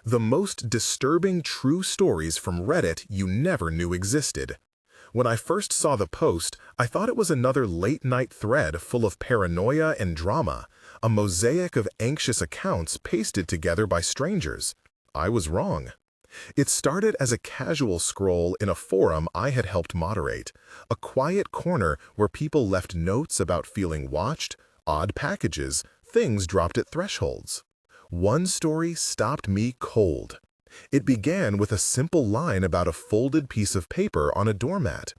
The most disturbing true stories from Reddit you never knew existed. When I first saw the post, I thought it was another late-night thread full of paranoia and drama, a mosaic of anxious accounts pasted together by strangers. I was wrong. It started as a casual scroll in a forum I had helped moderate, a quiet corner where people left notes about feeling watched, odd packages, things dropped at thresholds. One story stopped me cold. It began with a simple line about a folded piece of paper on a doormat.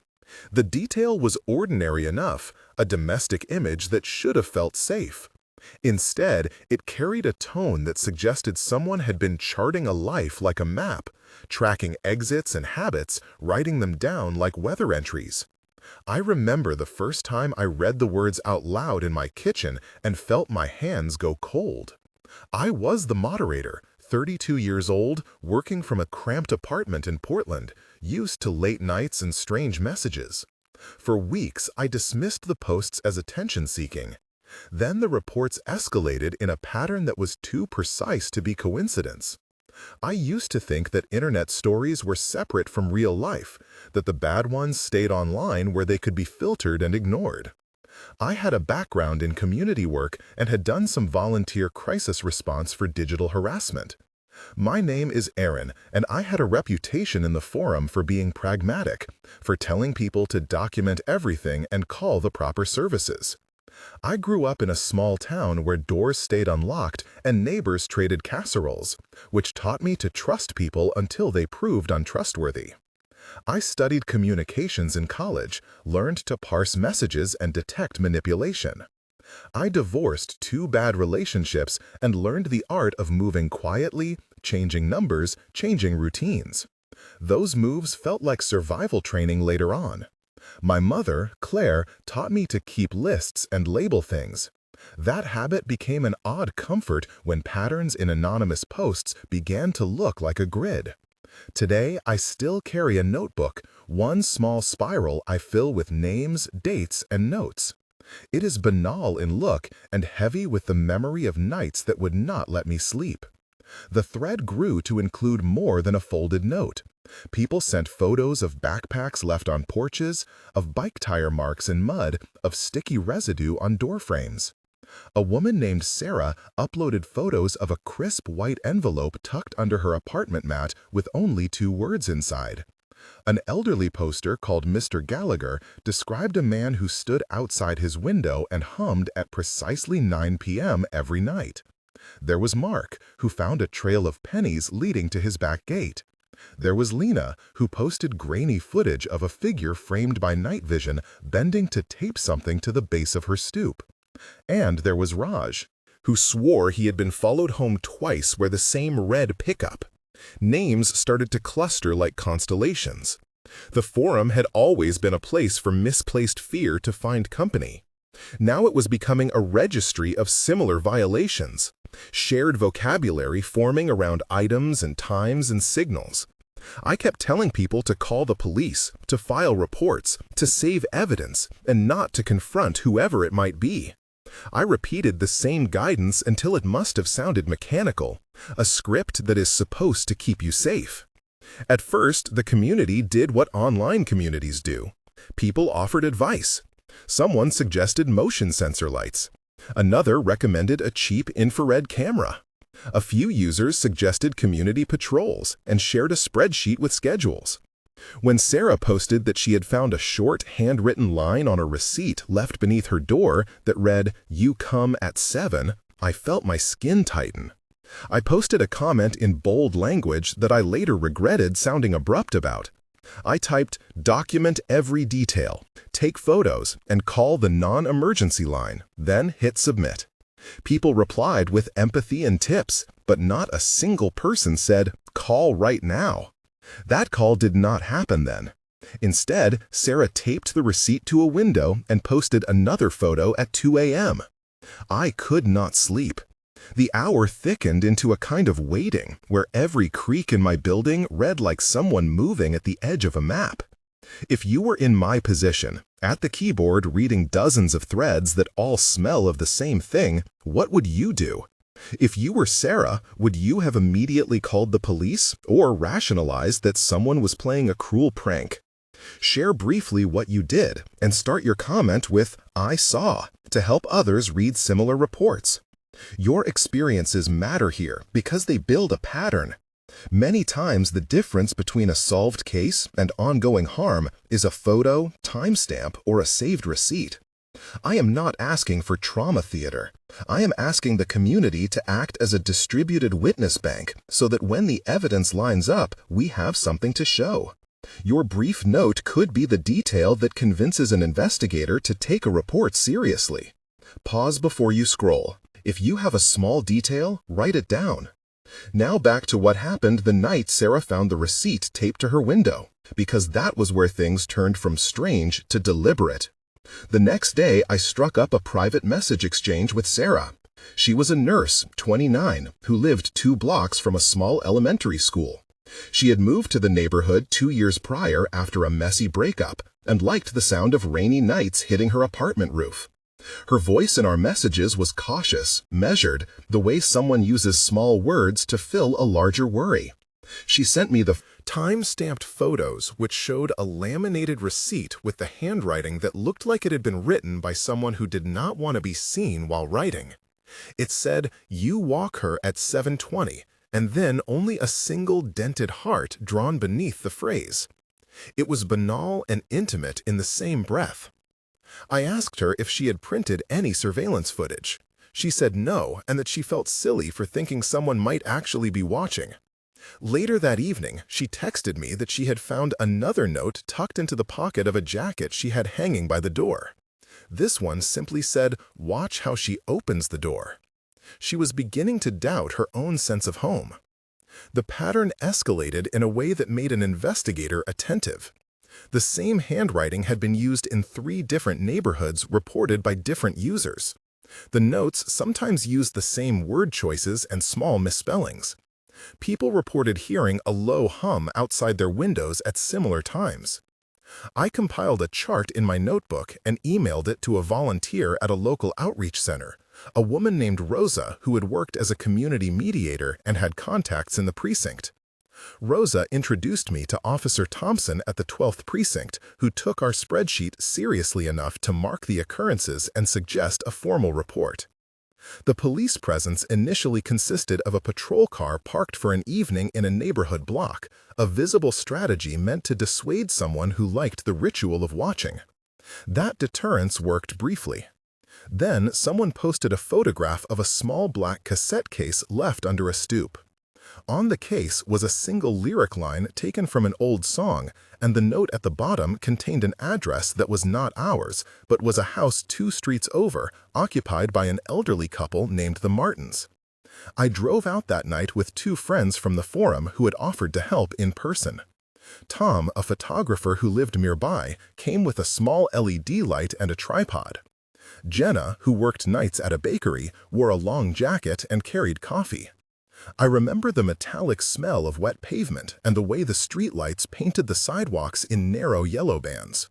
The detail was ordinary enough, a domestic image that should have felt safe. Instead, it carried a tone that suggested someone had been charting a life like a map, tracking exits and habits, writing them down like weather entries. I remember the first time I read the words out loud in my kitchen and felt my hands go cold. I was the moderator, 32 years old, working from a cramped apartment in Portland, used to late nights and strange messages. For weeks, I dismissed the posts as attention-seeking. Then the reports escalated in a pattern that was too precise to be coincidence. I used to think that internet stories were separate from real life, that the bad ones stayed online where they could be filtered and ignored. I had a background in community work and had done some volunteer crisis response for digital harassment. My name is Aaron, and I had a reputation in the forum for being pragmatic, for telling people to document everything and call the proper services. I grew up in a small town where doors stayed unlocked and neighbors traded casseroles, which taught me to trust people until they proved untrustworthy. I studied communications in college, learned to parse messages and detect manipulation. I divorced 2 bad relationships and learned the art of moving quietly, changing numbers, changing routines. Those moves felt like survival training later on. My mother, Claire, taught me to keep lists and label things. That habit became an odd comfort when patterns in anonymous posts began to look like a grid. Today, I still carry a notebook, one small spiral I fill with names, dates, and notes. It is banal in look and heavy with the memory of nights that would not let me sleep. The thread grew to include more than a folded note. People sent photos of backpacks left on porches, of bike tire marks in mud, of sticky residue on door frames. A woman named Sarah uploaded photos of a crisp white envelope tucked under her apartment mat with only 2 words inside. An elderly poster called Mr. Gallagher described a man who stood outside his window and hummed at precisely 9 p.m. every night. There was Mark, who found a trail of pennies leading to his back gate. There was Lena, who posted grainy footage of a figure framed by night vision bending to tape something to the base of her stoop. And there was Raj, who swore he had been followed home twice where the same red pickup. Names started to cluster like constellations. The forum had always been a place for misplaced fear to find company. Now it was becoming a registry of similar violations, shared vocabulary forming around items and times and signals. I kept telling people to call the police, to file reports, to save evidence, and not to confront whoever it might be. I repeated the same guidance until it must have sounded mechanical, a script that is supposed to keep you safe. At first, the community did what online communities do. People offered advice. Someone suggested motion sensor lights. Another recommended a cheap infrared camera. A few users suggested community patrols and shared a spreadsheet with schedules. When Sarah posted that she had found a short, handwritten line on a receipt left beneath her door that read, "You come at 7, I felt my skin tighten. I posted a comment in bold language that I later regretted sounding abrupt about. I typed, "Document every detail, take photos, and call the non-emergency line, then hit submit." People replied with empathy and tips, but not a single person said, "Call right now." That call did not happen then. Instead, Sarah taped the receipt to a window and posted another photo at 2 a.m. I could not sleep. The hour thickened into a kind of waiting, where every creak in my building read like someone moving at the edge of a map. If you were in my position, at the keyboard reading dozens of threads that all smell of the same thing, what would you do? If you were Sarah, would you have immediately called the police or rationalized that someone was playing a cruel prank? Share briefly what you did and start your comment with "I saw" to help others read similar reports. Your experiences matter here because they build a pattern. Many times the difference between a solved case and ongoing harm is a photo, timestamp, or a saved receipt. I am not asking for trauma theater. I am asking the community to act as a distributed witness bank so that when the evidence lines up, we have something to show. Your brief note could be the detail that convinces an investigator to take a report seriously. Pause before you scroll. If you have a small detail, write it down. Now back to what happened the night Sarah found the receipt taped to her window, because that was where things turned from strange to deliberate. The next day, I struck up a private message exchange with Sarah. She was a nurse, 29, who lived 2 blocks from a small elementary school. She had moved to the neighborhood 2 years prior after a messy breakup and liked the sound of rainy nights hitting her apartment roof. Her voice in our messages was cautious, measured, the way someone uses small words to fill a larger worry. She sent me the time-stamped photos which showed a laminated receipt with the handwriting that looked like it had been written by someone who did not want to be seen while writing. It said, "You walk her at 7:20, and then only a single dented heart drawn beneath the phrase. It was banal and intimate in the same breath. I asked her if she had printed any surveillance footage. She said no, and that she felt silly for thinking someone might actually be watching. Later that evening, she texted me that she had found another note tucked into the pocket of a jacket she had hanging by the door. This one simply said, "Watch how she opens the door." She was beginning to doubt her own sense of home. The pattern escalated in a way that made an investigator attentive. The same handwriting had been used in 3 different neighborhoods reported by different users. The notes sometimes used the same word choices and small misspellings. People reported hearing a low hum outside their windows at similar times. I compiled a chart in my notebook and emailed it to a volunteer at a local outreach center, a woman named Rosa who had worked as a community mediator and had contacts in the precinct. Rosa introduced me to Officer Thompson at the 12th Precinct, who took our spreadsheet seriously enough to mark the occurrences and suggest a formal report. The police presence initially consisted of a patrol car parked for an evening in a neighborhood block, a visible strategy meant to dissuade someone who liked the ritual of watching. That deterrence worked briefly. Then someone posted a photograph of a small black cassette case left under a stoop. On the case was a single lyric line taken from an old song, and the note at the bottom contained an address that was not ours, but was a house 2 streets over, occupied by an elderly couple named the Martins. I drove out that night with 2 friends from the forum who had offered to help in person. Tom, a photographer who lived nearby, came with a small LED light and a tripod. Jenna, who worked nights at a bakery, wore a long jacket and carried coffee. I remember the metallic smell of wet pavement and the way the streetlights painted the sidewalks in narrow yellow bands.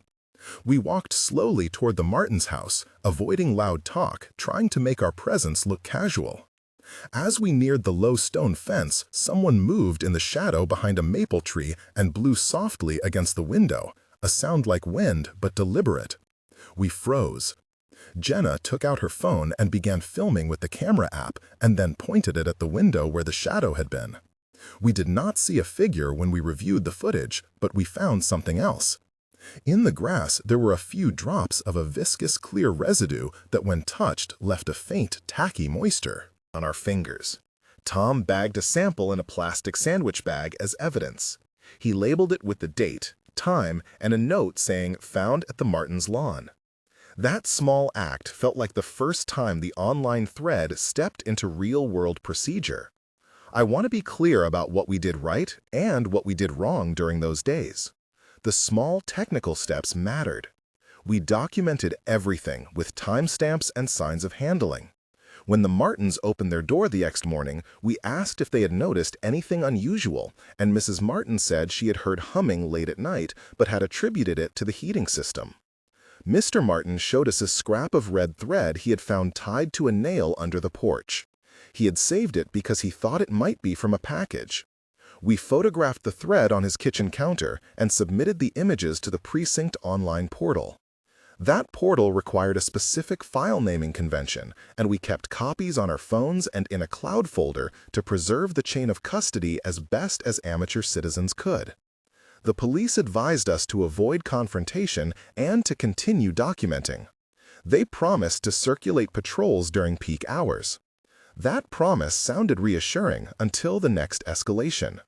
We walked slowly toward the Martins' house, avoiding loud talk, trying to make our presence look casual. As we neared the low stone fence, someone moved in the shadow behind a maple tree and blew softly against the window, a sound like wind but deliberate. We froze. Jenna took out her phone and began filming with the camera app and then pointed it at the window where the shadow had been. We did not see a figure when we reviewed the footage, but we found something else. In the grass, there were a few drops of a viscous clear residue that when touched left a faint, tacky moisture on our fingers. Tom bagged a sample in a plastic sandwich bag as evidence. He labeled it with the date, time, and a note saying, "Found at the Martins' lawn." That small act felt like the first time the online thread stepped into real-world procedure. I want to be clear about what we did right and what we did wrong during those days. The small technical steps mattered. We documented everything with timestamps and signs of handling. When the Martins opened their door the next morning, we asked if they had noticed anything unusual, and Mrs. Martin said she had heard humming late at night but had attributed it to the heating system. Mr. Martin showed us a scrap of red thread he had found tied to a nail under the porch. He had saved it because he thought it might be from a package. We photographed the thread on his kitchen counter and submitted the images to the precinct online portal. That portal required a specific file naming convention, and we kept copies on our phones and in a cloud folder to preserve the chain of custody as best as amateur citizens could. The police advised us to avoid confrontation and to continue documenting. They promised to circulate patrols during peak hours. That promise sounded reassuring until the next escalation.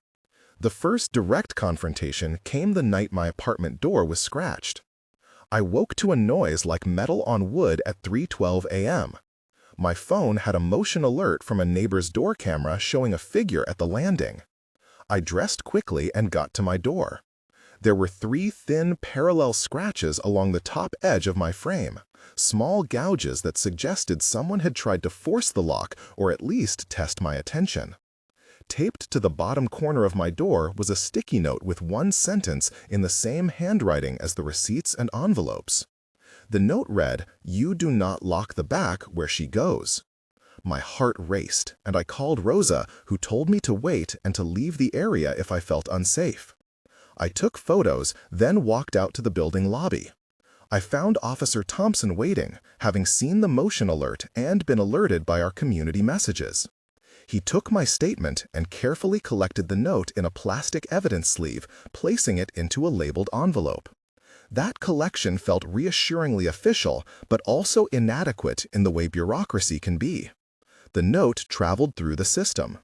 The first direct confrontation came the night my apartment door was scratched. I woke to a noise like metal on wood at 3:12 a.m. My phone had a motion alert from a neighbor's door camera showing a figure at the landing. I dressed quickly and got to my door. There were 3 thin, parallel scratches along the top edge of my frame, small gouges that suggested someone had tried to force the lock or at least test my attention. Taped to the bottom corner of my door was a sticky note with one sentence in the same handwriting as the receipts and envelopes. The note read, "You do not lock the back where she goes." My heart raced, and I called Rosa, who told me to wait and to leave the area if I felt unsafe. I took photos, then walked out to the building lobby. I found Officer Thompson waiting, having seen the motion alert and been alerted by our community messages. He took my statement and carefully collected the note in a plastic evidence sleeve, placing it into a labeled envelope. That collection felt reassuringly official, but also inadequate in the way bureaucracy can be. The note traveled through the system.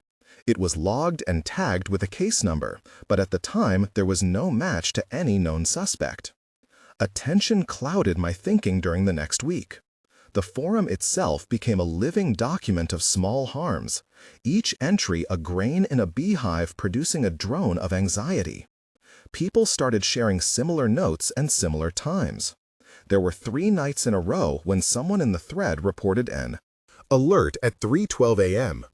It was logged and tagged with a case number, but at the time there was no match to any known suspect. Attention clouded my thinking during the next week. The forum itself became a living document of small harms, each entry a grain in a beehive producing a drone of anxiety. People started sharing similar notes and similar times. There were 3 nights in a row when someone in the thread reported an alert at 3:12 a.m.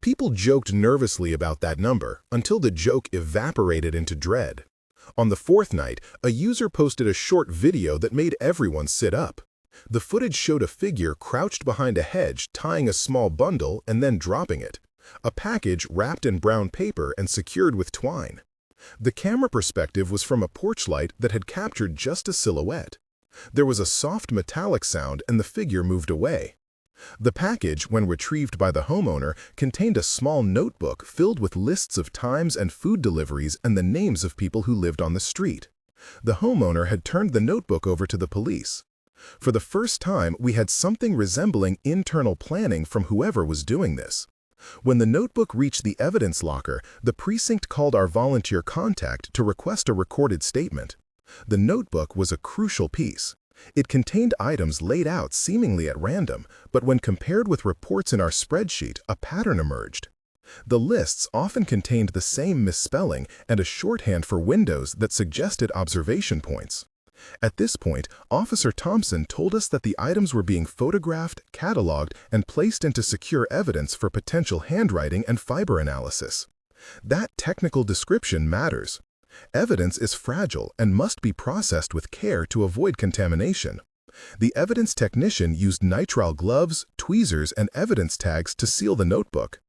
People joked nervously about that number until the joke evaporated into dread. On the 4th night, a user posted a short video that made everyone sit up. The footage showed a figure crouched behind a hedge tying a small bundle and then dropping it, a package wrapped in brown paper and secured with twine. The camera perspective was from a porch light that had captured just a silhouette. There was a soft metallic sound and the figure moved away. The package, when retrieved by the homeowner, contained a small notebook filled with lists of times and food deliveries and the names of people who lived on the street. The homeowner had turned the notebook over to the police. For the first time, we had something resembling internal planning from whoever was doing this. When the notebook reached the evidence locker, the precinct called our volunteer contact to request a recorded statement. The notebook was a crucial piece. It contained items laid out seemingly at random, but when compared with reports in our spreadsheet, a pattern emerged. The lists often contained the same misspelling and a shorthand for windows that suggested observation points. At this point, Officer Thompson told us that the items were being photographed, cataloged, and placed into secure evidence for potential handwriting and fiber analysis. That technical description matters. Evidence is fragile and must be processed with care to avoid contamination. The evidence technician used nitrile gloves, tweezers, and evidence tags to seal the notebook.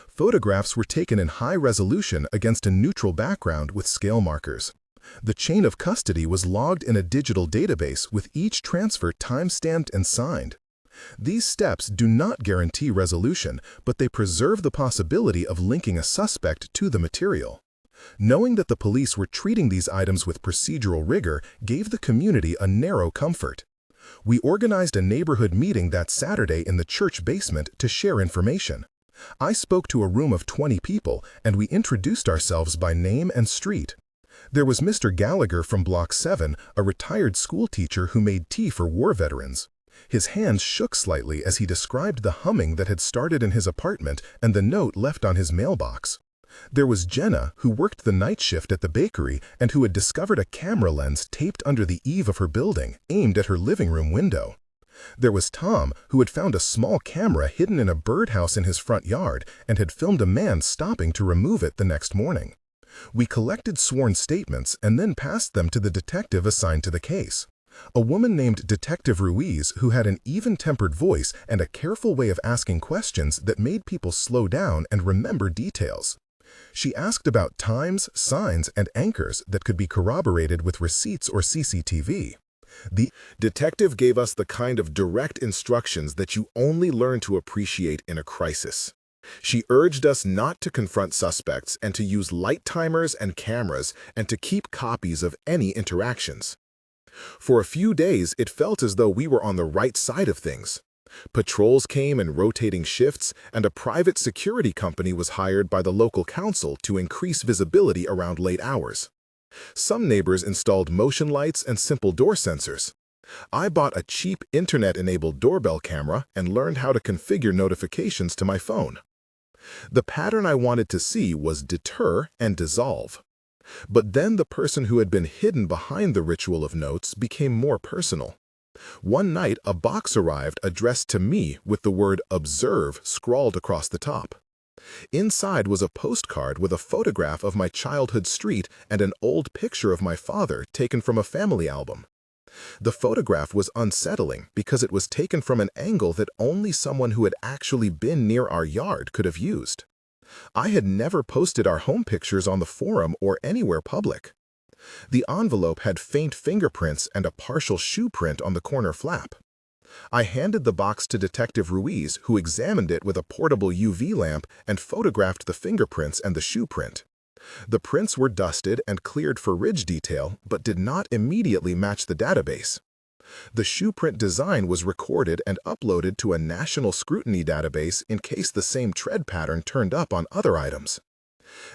Photographs were taken in high resolution against a neutral background with scale markers. The chain of custody was logged in a digital database with each transfer time-stamped and signed. These steps do not guarantee resolution, but they preserve the possibility of linking a suspect to the material. Knowing that the police were treating these items with procedural rigor gave the community a narrow comfort. We organized a neighborhood meeting that Saturday in the church basement to share information. I spoke to a room of 20 people, and we introduced ourselves by name and street. There was Mr. Gallagher from Block 7, a retired school teacher who made tea for war veterans. His hands shook slightly as he described the humming that had started in his apartment and the note left on his mailbox. There was Jenna, who worked the night shift at the bakery and who had discovered a camera lens taped under the eave of her building, aimed at her living room window. There was Tom, who had found a small camera hidden in a birdhouse in his front yard and had filmed a man stopping to remove it the next morning. We collected sworn statements and then passed them to the detective assigned to the case. A woman named Detective Ruiz who had an even-tempered voice and a careful way of asking questions that made people slow down and remember details. She asked about times, signs, and anchors that could be corroborated with receipts or CCTV. The detective gave us the kind of direct instructions that you only learn to appreciate in a crisis. She urged us not to confront suspects and to use light timers and cameras and to keep copies of any interactions. For a few days, it felt as though we were on the right side of things. Patrols came in rotating shifts, and a private security company was hired by the local council to increase visibility around late hours. Some neighbors installed motion lights and simple door sensors. I bought a cheap internet-enabled doorbell camera and learned how to configure notifications to my phone. The pattern I wanted to see was deter and dissolve. But then the person who had been hidden behind the ritual of notes became more personal. One night, a box arrived addressed to me with the word "Observe" scrawled across the top. Inside was a postcard with a photograph of my childhood street and an old picture of my father taken from a family album. The photograph was unsettling because it was taken from an angle that only someone who had actually been near our yard could have used. I had never posted our home pictures on the forum or anywhere public. The envelope had faint fingerprints and a partial shoe print on the corner flap. I handed the box to Detective Ruiz, who examined it with a portable UV lamp and photographed the fingerprints and the shoe print. The prints were dusted and cleared for ridge detail, but did not immediately match the database. The shoe print design was recorded and uploaded to a national scrutiny database in case the same tread pattern turned up on other items.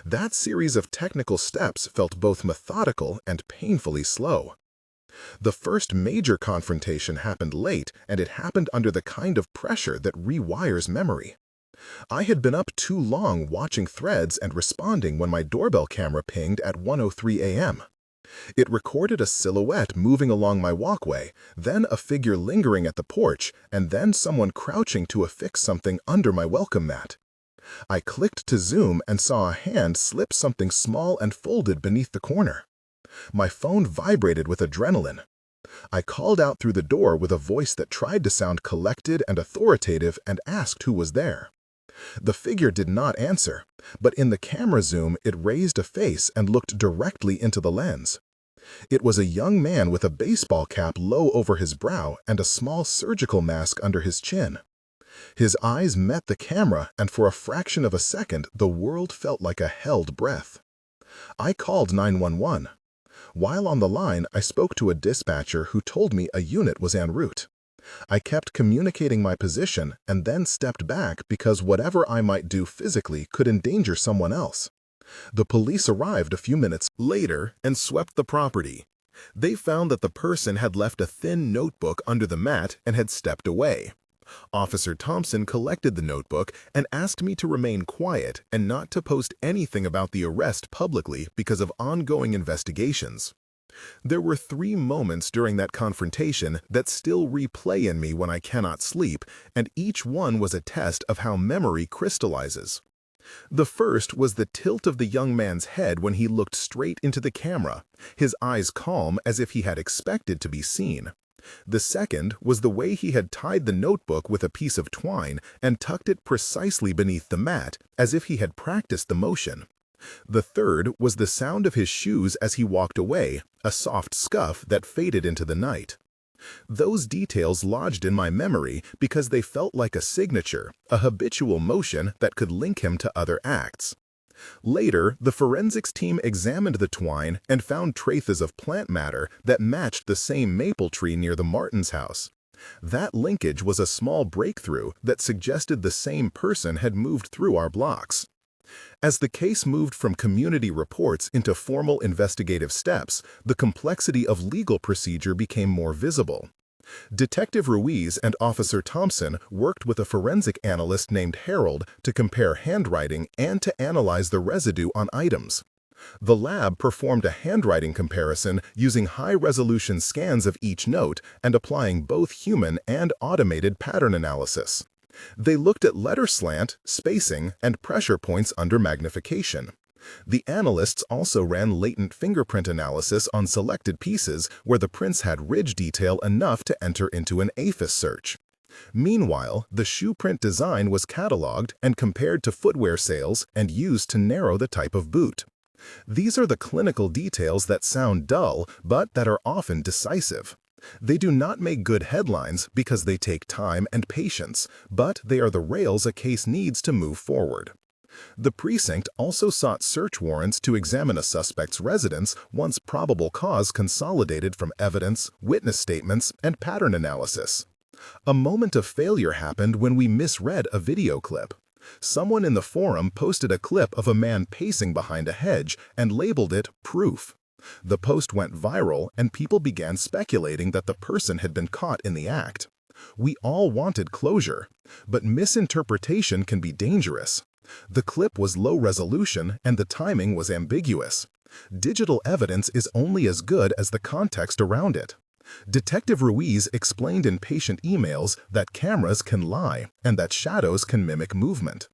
That series of technical steps felt both methodical and painfully slow. The first major confrontation happened late, and it happened under the kind of pressure that rewires memory. I had been up too long watching threads and responding when my doorbell camera pinged at 1:03 a.m. It recorded a silhouette moving along my walkway, then a figure lingering at the porch, and then someone crouching to affix something under my welcome mat. I clicked to zoom and saw a hand slip something small and folded beneath the corner. My phone vibrated with adrenaline. I called out through the door with a voice that tried to sound collected and authoritative and asked who was there. The figure did not answer, but in the camera zoom it raised a face and looked directly into the lens. It was a young man with a baseball cap low over his brow and a small surgical mask under his chin. His eyes met the camera, and for a fraction of a second the world felt like a held breath. I called 911. While on the line, I spoke to a dispatcher who told me a unit was en route. I kept communicating my position and then stepped back because whatever I might do physically could endanger someone else. The police arrived a few minutes later and swept the property. They found that the person had left a thin notebook under the mat and had stepped away. Officer Thompson collected the notebook and asked me to remain quiet and not to post anything about the arrest publicly because of ongoing investigations. There were 3 moments during that confrontation that still replay in me when I cannot sleep, and each one was a test of how memory crystallizes. The first was the tilt of the young man's head when he looked straight into the camera, his eyes calm as if he had expected to be seen. The second was the way he had tied the notebook with a piece of twine and tucked it precisely beneath the mat, as if he had practiced the motion. The third was the sound of his shoes as he walked away, a soft scuff that faded into the night. Those details lodged in my memory because they felt like a signature, a habitual motion that could link him to other acts. Later, the forensics team examined the twine and found traces of plant matter that matched the same maple tree near the Martins' house. That linkage was a small breakthrough that suggested the same person had moved through our blocks. As the case moved from community reports into formal investigative steps, the complexity of legal procedure became more visible. Detective Ruiz and Officer Thompson worked with a forensic analyst named Harold to compare handwriting and to analyze the residue on items. The lab performed a handwriting comparison using high-resolution scans of each note and applying both human and automated pattern analysis. They looked at letter slant, spacing, and pressure points under magnification. The analysts also ran latent fingerprint analysis on selected pieces where the prints had ridge detail enough to enter into an APHIS search. Meanwhile, the shoe print design was cataloged and compared to footwear sales and used to narrow the type of boot. These are the clinical details that sound dull, but that are often decisive. They do not make good headlines because they take time and patience, but they are the rails a case needs to move forward. The precinct also sought search warrants to examine a suspect's residence once probable cause consolidated from evidence, witness statements, and pattern analysis. A moment of failure happened when we misread a video clip. Someone in the forum posted a clip of a man pacing behind a hedge and labeled it proof. The post went viral and people began speculating that the person had been caught in the act. We all wanted closure, but misinterpretation can be dangerous. The clip was low resolution and the timing was ambiguous. Digital evidence is only as good as the context around it. Detective Ruiz explained in patient emails that cameras can lie and that shadows can mimic movement.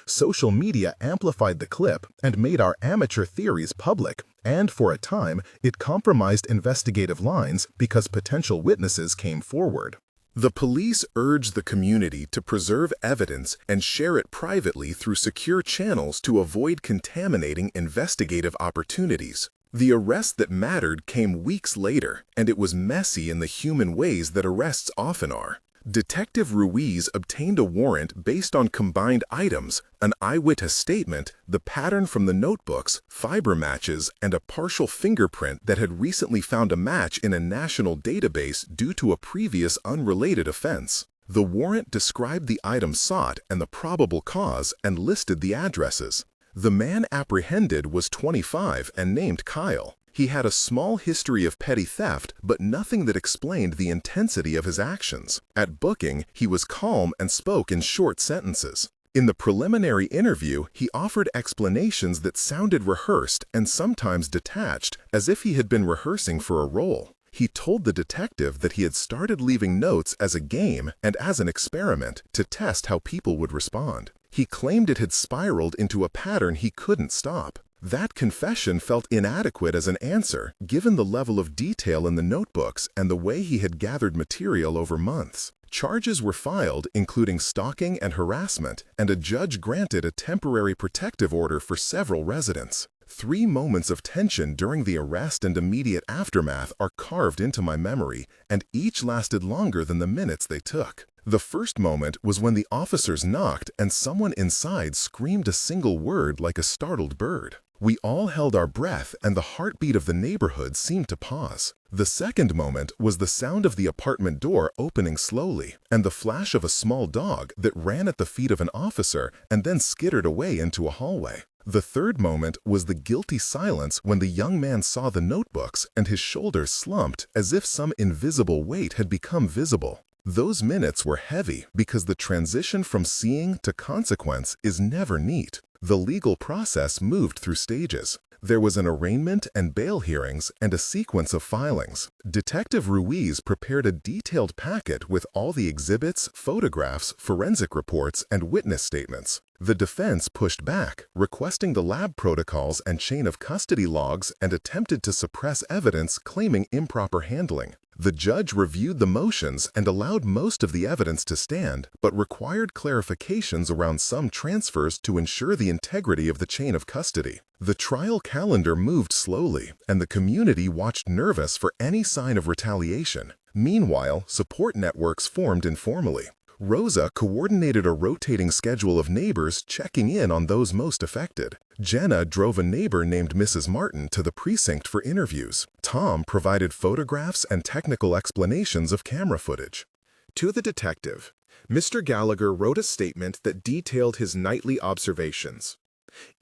Social media amplified the clip and made our amateur theories public, and for a time, it compromised investigative lines because potential witnesses came forward. The police urged the community to preserve evidence and share it privately through secure channels to avoid contaminating investigative opportunities. The arrest that mattered came weeks later, and it was messy in the human ways that arrests often are. Detective Ruiz obtained a warrant based on combined items, an eyewitness statement, the pattern from the notebooks, fiber matches, and a partial fingerprint that had recently found a match in a national database due to a previous unrelated offense. The warrant described the items sought and the probable cause and listed the addresses. The man apprehended was 25 and named Kyle. He had a small history of petty theft, but nothing that explained the intensity of his actions. At booking, he was calm and spoke in short sentences. In the preliminary interview, he offered explanations that sounded rehearsed and sometimes detached, as if he had been rehearsing for a role. He told the detective that he had started leaving notes as a game and as an experiment to test how people would respond. He claimed it had spiraled into a pattern he couldn't stop. That confession felt inadequate as an answer, given the level of detail in the notebooks and the way he had gathered material over months. Charges were filed, including stalking and harassment, and a judge granted a temporary protective order for several residents. 3 moments of tension during the arrest and immediate aftermath are carved into my memory, and each lasted longer than the minutes they took. The first moment was when the officers knocked and someone inside screamed a single word like a startled bird. We all held our breath and the heartbeat of the neighborhood seemed to pause. The second moment was the sound of the apartment door opening slowly and the flash of a small dog that ran at the feet of an officer and then skittered away into a hallway. The third moment was the guilty silence when the young man saw the notebooks and his shoulders slumped as if some invisible weight had become visible. Those minutes were heavy because the transition from seeing to consequence is never neat. The legal process moved through stages. There was an arraignment and bail hearings and a sequence of filings. Detective Ruiz prepared a detailed packet with all the exhibits, photographs, forensic reports, and witness statements. The defense pushed back, requesting the lab protocols and chain of custody logs and attempted to suppress evidence claiming improper handling. The judge reviewed the motions and allowed most of the evidence to stand, but required clarifications around some transfers to ensure the integrity of the chain of custody. The trial calendar moved slowly, and the community watched nervous for any sign of retaliation. Meanwhile, support networks formed informally. Rosa coordinated a rotating schedule of neighbors checking in on those most affected. Jenna drove a neighbor named Mrs. Martin to the precinct for interviews. Tom provided photographs and technical explanations of camera footage. To the detective, Mr. Gallagher wrote a statement that detailed his nightly observations.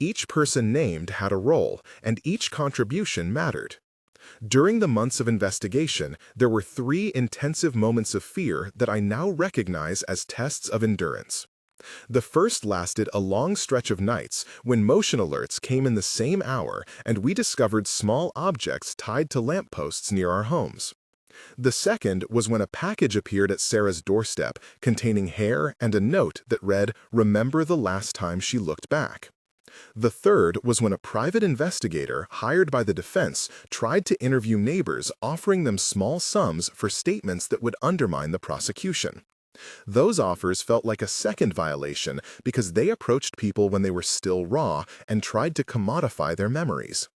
Each person named had a role, and each contribution mattered. During the months of investigation, there were 3 intensive moments of fear that I now recognize as tests of endurance. The first lasted a long stretch of nights when motion alerts came in the same hour and we discovered small objects tied to lampposts near our homes. The second was when a package appeared at Sarah's doorstep containing hair and a note that read, "Remember the last time she looked back." The third was when a private investigator hired by the defense tried to interview neighbors, offering them small sums for statements that would undermine the prosecution. Those offers felt like a second violation because they approached people when they were still raw and tried to commodify their memories.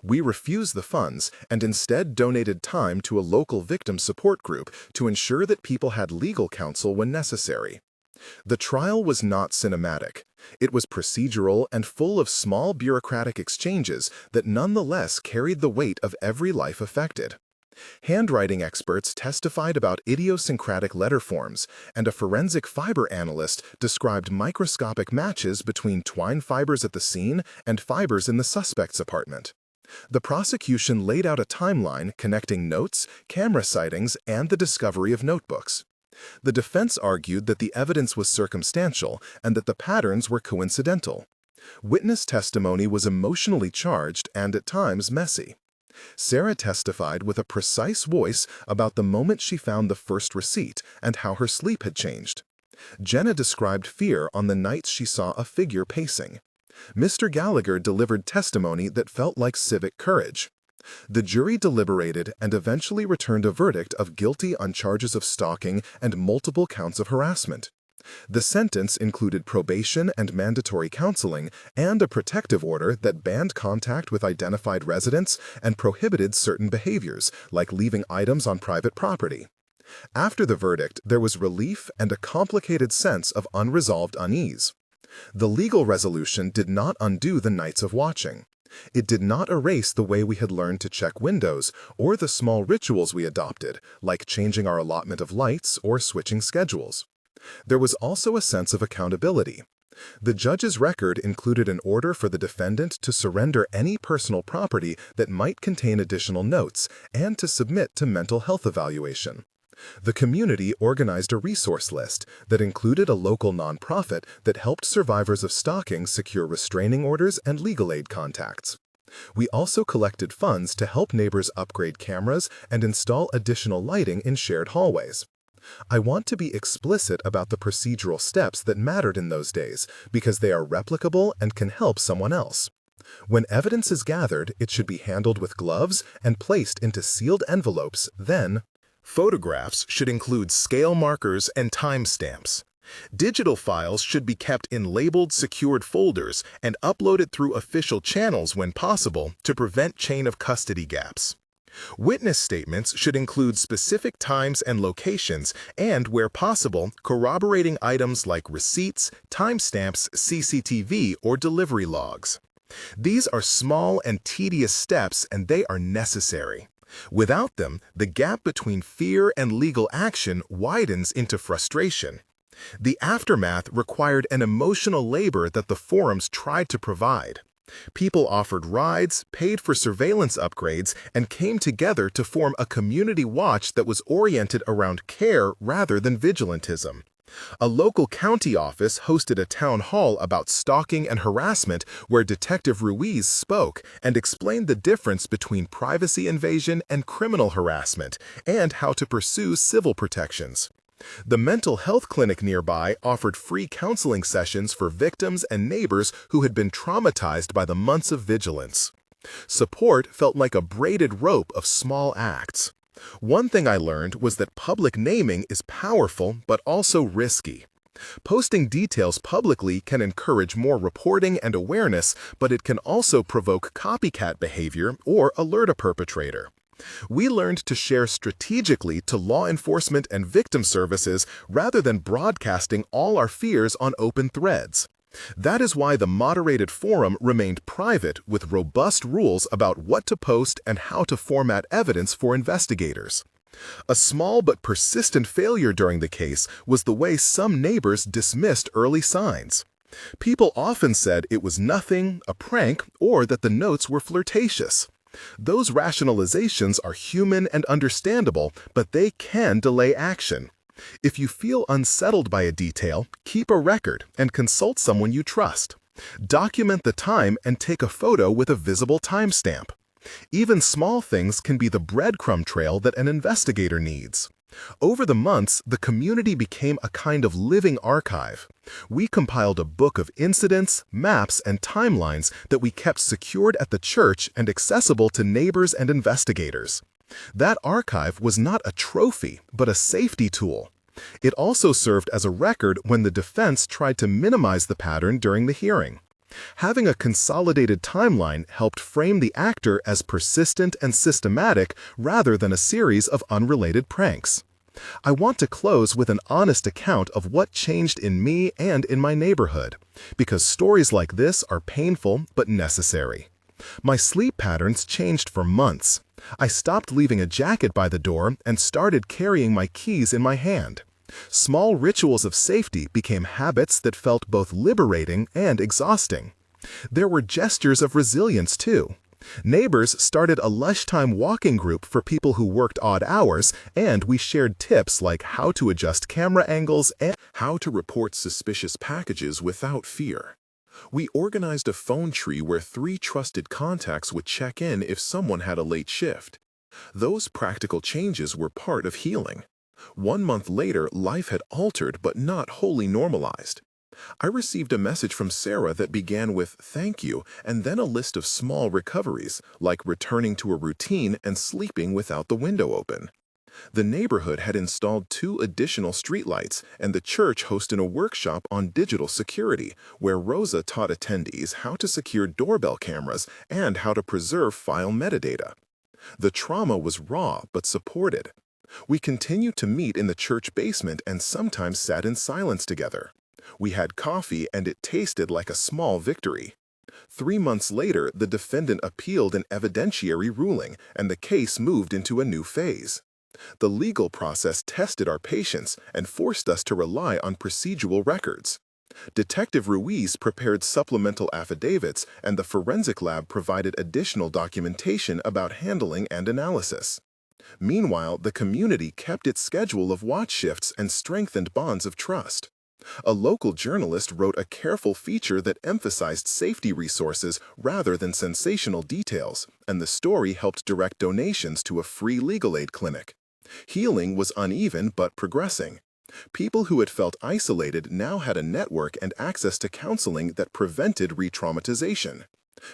We refused the funds and instead donated time to a local victim support group to ensure that people had legal counsel when necessary. The trial was not cinematic. It was procedural and full of small bureaucratic exchanges that nonetheless carried the weight of every life affected. Handwriting experts testified about idiosyncratic letter forms, and a forensic fiber analyst described microscopic matches between twine fibers at the scene and fibers in the suspect's apartment. The prosecution laid out a timeline connecting notes, camera sightings, and the discovery of notebooks. The defense argued that the evidence was circumstantial and that the patterns were coincidental. Witness testimony was emotionally charged and at times messy. Sarah testified with a precise voice about the moment she found the first receipt and how her sleep had changed. Jenna described fear on the nights she saw a figure pacing. Mr. Gallagher delivered testimony that felt like civic courage. The jury deliberated and eventually returned a verdict of guilty on charges of stalking and multiple counts of harassment. The sentence included probation and mandatory counseling and a protective order that banned contact with identified residents and prohibited certain behaviors, like leaving items on private property. After the verdict, there was relief and a complicated sense of unresolved unease. The legal resolution did not undo the nights of watching. It did not erase the way we had learned to check windows or the small rituals we adopted, like changing our allotment of lights or switching schedules. There was also a sense of accountability. The judge's record included an order for the defendant to surrender any personal property that might contain additional notes and to submit to mental health evaluation. The community organized a resource list that included a local nonprofit that helped survivors of stalking secure restraining orders and legal aid contacts. We also collected funds to help neighbors upgrade cameras and install additional lighting in shared hallways. I want to be explicit about the procedural steps that mattered in those days because they are replicable and can help someone else. When evidence is gathered, it should be handled with gloves and placed into sealed envelopes, then photographs should include scale markers and timestamps. Digital files should be kept in labeled, secured folders and uploaded through official channels when possible to prevent chain of custody gaps. Witness statements should include specific times and locations and, where possible, corroborating items like receipts, timestamps, CCTV, or delivery logs. These are small and tedious steps, and they are necessary. Without them, the gap between fear and legal action widens into frustration. The aftermath required an emotional labor that the forums tried to provide. People offered rides, paid for surveillance upgrades, and came together to form a community watch that was oriented around care rather than vigilantism. A local county office hosted a town hall about stalking and harassment where Detective Ruiz spoke and explained the difference between privacy invasion and criminal harassment and how to pursue civil protections. The mental health clinic nearby offered free counseling sessions for victims and neighbors who had been traumatized by the months of vigilance. Support felt like a braided rope of small acts. One thing I learned was that public naming is powerful but also risky. Posting details publicly can encourage more reporting and awareness, but it can also provoke copycat behavior or alert a perpetrator. We learned to share strategically to law enforcement and victim services rather than broadcasting all our fears on open threads. That is why the moderated forum remained private with robust rules about what to post and how to format evidence for investigators. A small but persistent failure during the case was the way some neighbors dismissed early signs. People often said it was nothing, a prank, or that the notes were flirtatious. Those rationalizations are human and understandable, but they can delay action. If you feel unsettled by a detail, keep a record and consult someone you trust. Document the time and take a photo with a visible timestamp. Even small things can be the breadcrumb trail that an investigator needs. Over the months, the community became a kind of living archive. We compiled a book of incidents, maps, and timelines that we kept secured at the church and accessible to neighbors and investigators. That archive was not a trophy, but a safety tool. It also served as a record when the defense tried to minimize the pattern during the hearing. Having a consolidated timeline helped frame the actor as persistent and systematic rather than a series of unrelated pranks. I want to close with an honest account of what changed in me and in my neighborhood, because stories like this are painful but necessary. My sleep patterns changed for months. I stopped leaving a jacket by the door and started carrying my keys in my hand. Small rituals of safety became habits that felt both liberating and exhausting. There were gestures of resilience, too. Neighbors started a lunchtime walking group for people who worked odd hours, and we shared tips like how to adjust camera angles and how to report suspicious packages without fear. We organized a phone tree where 3 trusted contacts would check in if someone had a late shift. Those practical changes were part of healing. 1 month later, life had altered but not wholly normalized. I received a message from Sarah that began with "thank you" and then a list of small recoveries, like returning to a routine and sleeping without the window open. The neighborhood had installed 2 additional streetlights, and the church hosted a workshop on digital security, where Rosa taught attendees how to secure doorbell cameras and how to preserve file metadata. The trauma was raw but supported. We continued to meet in the church basement and sometimes sat in silence together. We had coffee and it tasted like a small victory. 3 months later, the defendant appealed an evidentiary ruling and the case moved into a new phase. The legal process tested our patience and forced us to rely on procedural records. Detective Ruiz prepared supplemental affidavits and the forensic lab provided additional documentation about handling and analysis. Meanwhile, the community kept its schedule of watch shifts and strengthened bonds of trust. A local journalist wrote a careful feature that emphasized safety resources rather than sensational details, and the story helped direct donations to a free legal aid clinic. Healing was uneven but progressing. People who had felt isolated now had a network and access to counseling that prevented re-traumatization.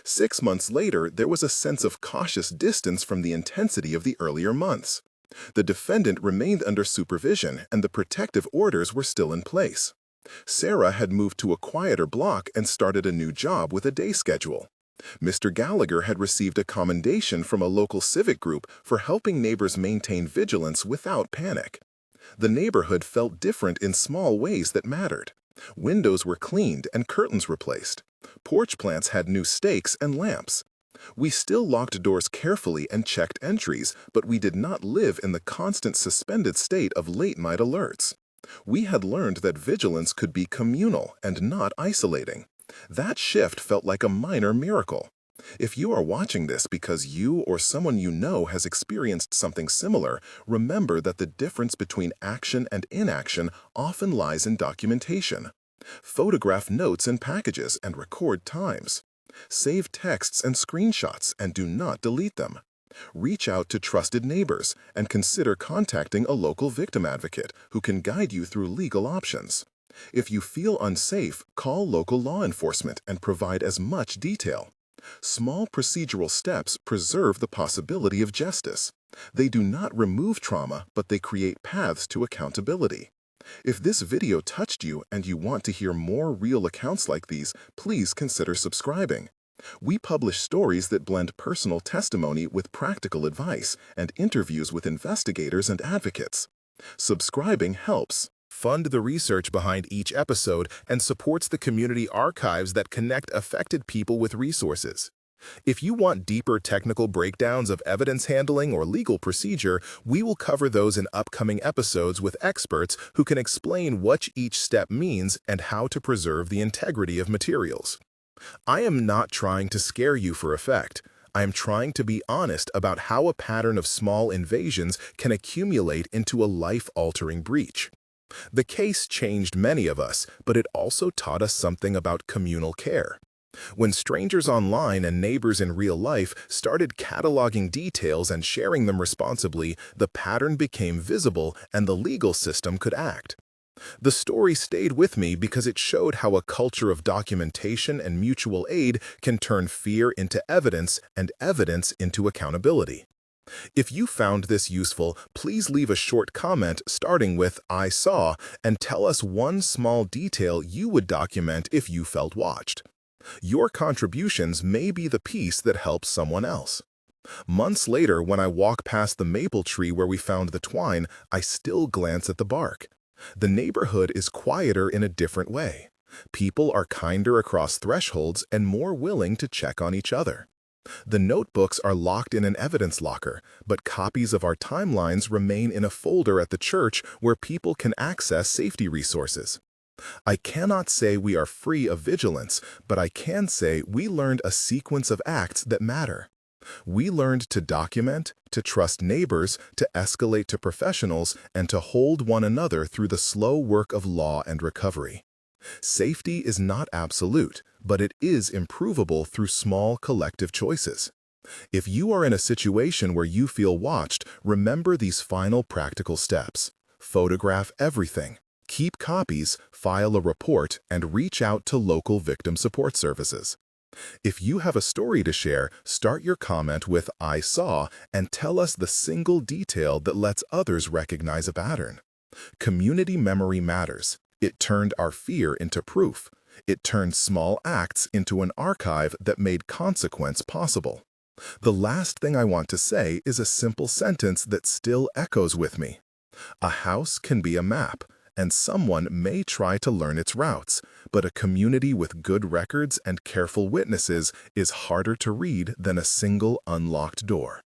6 months later, there was a sense of cautious distance from the intensity of the earlier months. The defendant remained under supervision and the protective orders were still in place. Sarah had moved to a quieter block and started a new job with a day schedule. Mr. Gallagher had received a commendation from a local civic group for helping neighbors maintain vigilance without panic. The neighborhood felt different in small ways that mattered. Windows were cleaned and curtains replaced. Porch plants had new stakes and lamps. We still locked doors carefully and checked entries, but we did not live in the constant suspended state of late-night alerts. We had learned that vigilance could be communal and not isolating. That shift felt like a minor miracle. If you are watching this because you or someone you know has experienced something similar, remember that the difference between action and inaction often lies in documentation. Photograph notes in packages and record times. Save texts and screenshots and do not delete them. Reach out to trusted neighbors and consider contacting a local victim advocate who can guide you through legal options. If you feel unsafe, call local law enforcement and provide as much detail. Small procedural steps preserve the possibility of justice. They do not remove trauma, but they create paths to accountability. If this video touched you and you want to hear more real accounts like these, please consider subscribing. We publish stories that blend personal testimony with practical advice and interviews with investigators and advocates. Subscribing helps fund the research behind each episode and supports the community archives that connect affected people with resources. If you want deeper technical breakdowns of evidence handling or legal procedure, we will cover those in upcoming episodes with experts who can explain what each step means and how to preserve the integrity of materials. I am not trying to scare you for effect. I am trying to be honest about how a pattern of small invasions can accumulate into a life-altering breach. The case changed many of us, but it also taught us something about communal care. When strangers online and neighbors in real life started cataloging details and sharing them responsibly, the pattern became visible and the legal system could act. The story stayed with me because it showed how a culture of documentation and mutual aid can turn fear into evidence and evidence into accountability. If you found this useful, please leave a short comment starting with "I saw" and tell us one small detail you would document if you felt watched. Your contributions may be the piece that helps someone else. Months later, when I walk past the maple tree where we found the twine, I still glance at the bark. The neighborhood is quieter in a different way. People are kinder across thresholds and more willing to check on each other. The notebooks are locked in an evidence locker, but copies of our timelines remain in a folder at the church where people can access safety resources. I cannot say we are free of vigilance, but I can say we learned a sequence of acts that matter. We learned to document, to trust neighbors, to escalate to professionals, and to hold one another through the slow work of law and recovery. Safety is not absolute, but it is improvable through small collective choices. If you are in a situation where you feel watched, remember these final practical steps. Photograph everything. Keep copies, file a report, and reach out to local victim support services. If you have a story to share, start your comment with "I saw" and tell us the single detail that lets others recognize a pattern. Community memory matters. It turned our fear into proof. It turned small acts into an archive that made consequence possible. The last thing I want to say is a simple sentence that still echoes with me. A house can be a map, and someone may try to learn its routes, but a community with good records and careful witnesses is harder to read than a single unlocked door.